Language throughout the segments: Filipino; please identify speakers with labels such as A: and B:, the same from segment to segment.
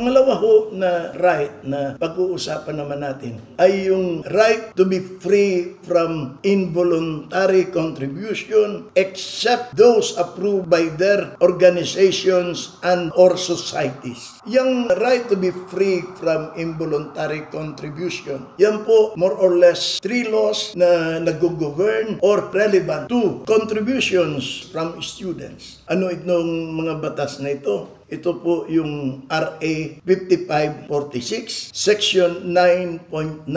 A: Pangalawa ho na right na pag-uusapan naman natin ay yung right to be free from involuntary contribution except those approved by their organizations and or societies. Yung right to be free from involuntary contribution, yan po more or less 3 laws na nag-govern or relevant to contributions from students. Ano itong mga batas na ito? Ito po yung RA 5546, Section 9.9,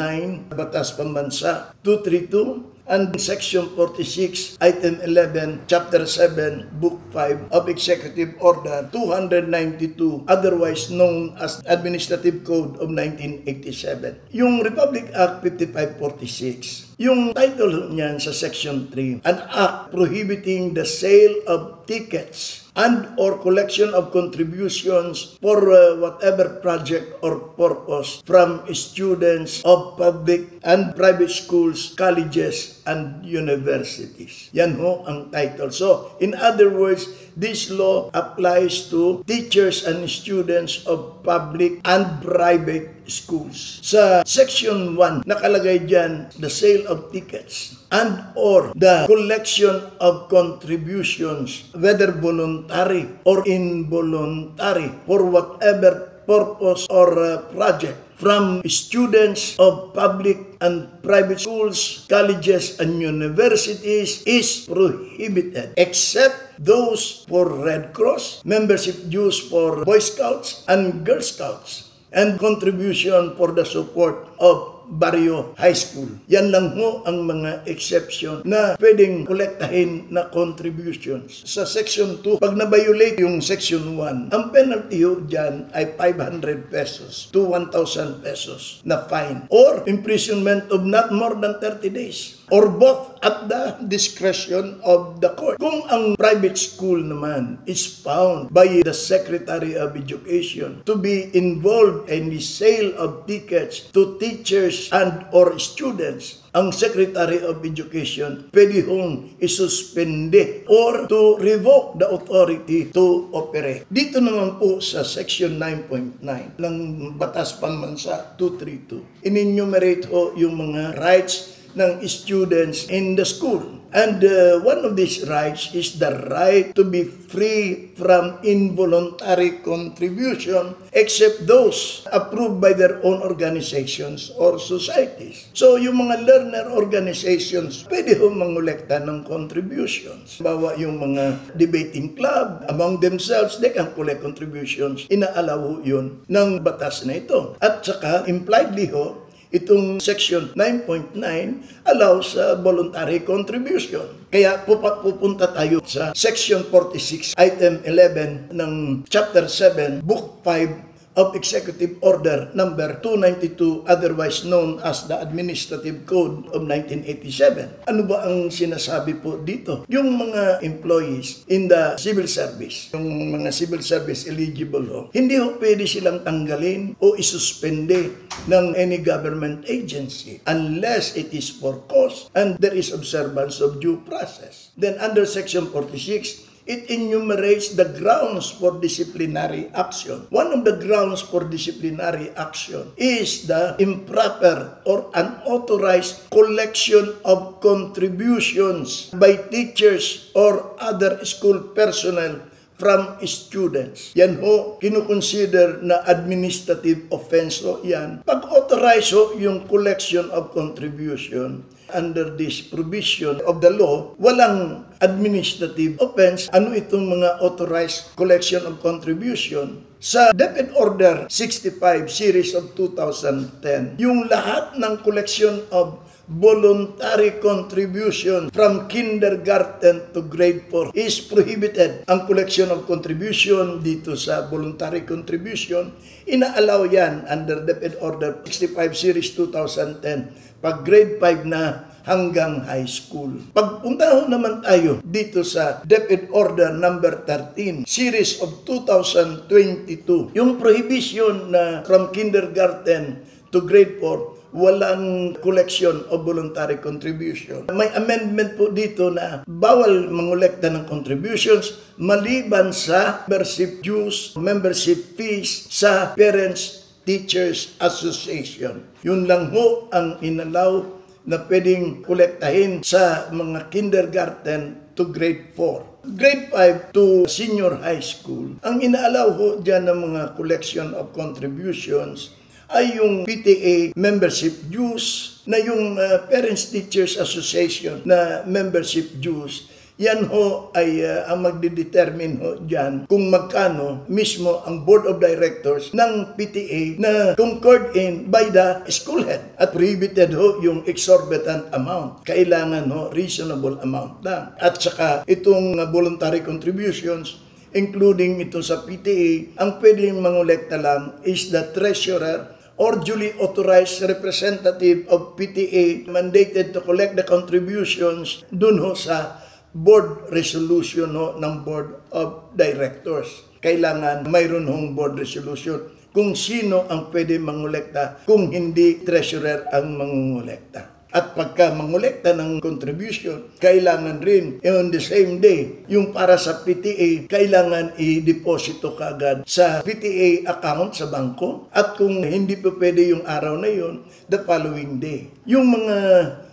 A: Batas Pambansa 232, and Section 46, Item 11, Chapter 7, Book 5 of Executive Order 292, otherwise known as Administrative Code of 1987. Yung Republic Act 5546, yung title niyan sa Section 3, an act prohibiting the sale of tickets and or collection of contributions for whatever project or purpose from students of public and private schools, colleges, and universities. Yan ho ang title. So, in other words, this law applies to teachers and students of public and private schools. Sa Section 1, nakalagay dyan, the sale of tickets and or the collection of contributions, whether voluntary or involuntary, for whatever purpose or project from students of public and private schools, colleges, and universities is prohibited, except those for Red Cross, membership dues for Boy Scouts and Girl Scouts, and contribution for the support of Barrio High School. Yan lang ho ang mga exception na pwedeng kolektahin na contributions. Sa Section 2, pag na-violate yung Section 1, ang penalty ho dyan ay 500 pesos to 1,000 pesos na fine or imprisonment of not more than 30 days or both at the discretion of the court. Kung ang private school naman is found by the Secretary of Education to be involved in the sale of tickets to teachers and or students, ang Secretary of Education pwede hong isuspende or to revoke the authority to operate. Dito naman po sa Section 9.9 ng Batas Pambansa 232, in-enumerate ho yung mga rights ng students in the school. And one of these rights is the right to be free from involuntary contribution except those approved by their own organizations or societies. So, yung mga learner organizations, pwede ho mangolekta ng contributions. Bawa yung mga debating club, among themselves, they can collect contributions. Inaalaw ho yun ng batas na ito. At saka, impliedly ho, itong Section 9.9 allows voluntary contribution. Kaya pupunta tayo sa Section 46, Item 11 ng Chapter 7, Book 5 of Executive Order number 292, otherwise known as the Administrative Code of 1987. Ano ba ang sinasabi po dito? Yung mga employees in the civil service, yung mga civil service eligible ho, hindi ho pwede silang tanggalin o isuspende ng any government agency unless it is for cause and there is observance of due process. Then under Section 46, it enumerates the grounds for disciplinary action. One of the grounds for disciplinary action is the improper or unauthorized collection of contributions by teachers or other school personnel from students. Yan ho, kinukonsider na administrative offense ho yan. Pag-authorize ho yung collection of contribution under this provision of the law, walang administrative offense. Ano itong mga authorized collection of contribution? Sa DepEd Order 65 Series of 2010, yung lahat ng collection of voluntary contribution from kindergarten to grade 4 is prohibited. Ang collection of contribution dito sa voluntary contribution, inaalaw yan under DepEd Order 65 Series 2010 pag grade 5 na hanggang high school. Pagpunta naman tayo dito sa DepEd Order number 13 Series of 2022, yung prohibition na from kindergarten to grade 4 walang collection of voluntary contribution. May amendment po dito na bawal mangolekta ng contributions maliban sa membership dues, membership fees sa Parents Teachers Association. Yun lang ho ang inalaw na pwedeng kolektahin sa mga kindergarten to grade 4. Grade 5 to senior high school, ang inaalaw ho dyan ng mga collection of contributions ay yung PTA membership dues, na yung Parents Teachers Association na membership dues. Yan ho ay ang magdidetermine ho dyan kung magkano mismo ang Board of Directors ng PTA na concurred in by the school head. At prohibited ho yung exorbitant amount. Kailangan ho reasonable amount lang. At saka itong voluntary contributions, including ito sa PTA, ang pwedeng mangolekta lang is the treasurer or duly authorized representative of PTA mandated to collect the contributions dun ho sa board resolution ho, ng Board of Directors. Kailangan mayroon hong board resolution kung sino ang pwede mangolekta kung hindi treasurer ang mangungolekta. At pagka mangolekta ng contribution, kailangan rin on the same day, yung para sa PTA, kailangan i-deposito kagad sa PTA account sa bangko. At kung hindi pa pwede yung araw na yun, the following day. Yung mga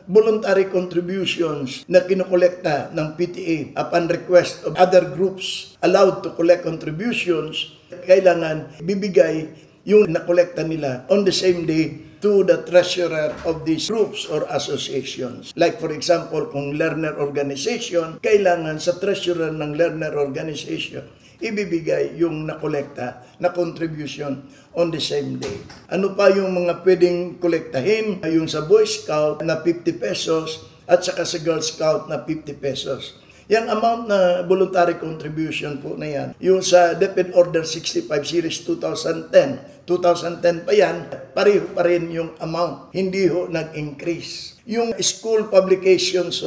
A: voluntary contributions na kinokolekta ng PTA upon request of other groups allowed to collect contributions, kailangan bibigay yung nakolekta nila on the same day to the treasurer of these groups or associations. Like for example, kung learner organization, kailangan sa treasurer ng learner organization ibibigay yung nakolekta na contribution on the same day. Ano pa yung mga pwedeng kolektahin? Yung sa Boy Scout na 50 pesos at saka sa Girl Scout na 50 pesos. Yung amount na voluntary contribution po na yan, yung sa DepEd Order 65 Series 2010 pa yan, pareho pa rin yung amount, hindi ho nag-increase. Yung school publications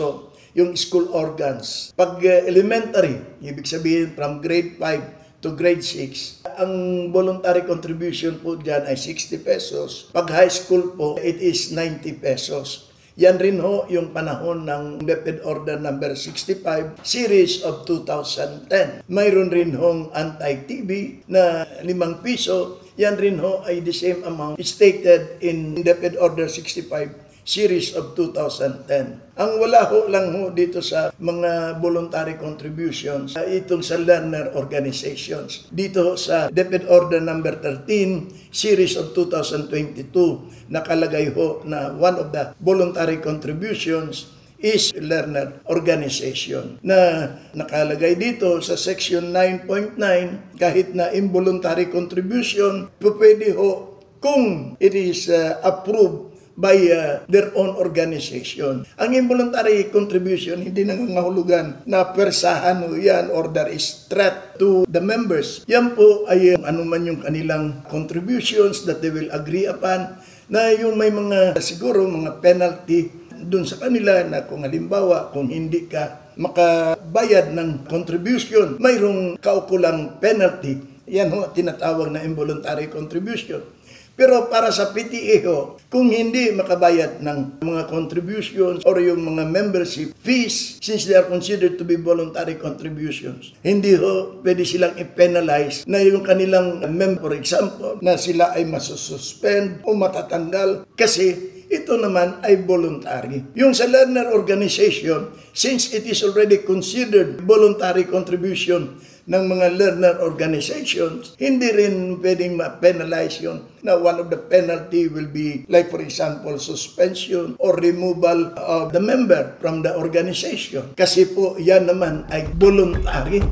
A: yung school organs. Pag elementary, ibig sabihin from grade 5 to grade 6, ang voluntary contribution po dyan ay 60 pesos. Pag high school po, it is 90 pesos. Yan rin ho yung panahon ng DepEd Order number 65, Series of 2010. Mayroon rin hong anti-TB na 5 piso. Yan rin ho ay the same amount stated in DepEd Order 65, Series of 2010. Ang wala ho lang ho dito sa mga voluntary contributions, itong sa learner organizations. Dito sa DepEd Order number 13, Series of 2022, nakalagay ho na one of the voluntary contributions is learner organization. Na nakalagay dito sa section 9.9, kahit na involuntary contribution, pwede ho kung it is approved by their own organization. Ang involuntary contribution, hindi nangangahulugan na persahan o yan or there is threat to the members. Yan po ay anuman yung kanilang contributions that they will agree upon, na yung may mga siguro mga penalty dun sa kanila na kung halimbawa kung hindi ka makabayad ng contribution, mayroong kaukulang penalty. Yan ho tinatawag na involuntary contribution. Pero para sa PTA ho, kung hindi makabayad ng mga contributions or yung mga membership fees, since they are considered to be voluntary contributions, hindi ho pwede silang i-penalize na yung kanilang member, for example, na sila ay masususpend o matatanggal kasi ito naman ay voluntary. Yung sa learner organization, since it is already considered voluntary contribution ng mga learner organizations, hindi rin pwedeng ma-penalize yun. Now, one of the penalty will be, like for example, suspension or removal of the member from the organization. Kasi po, yan naman ay voluntary.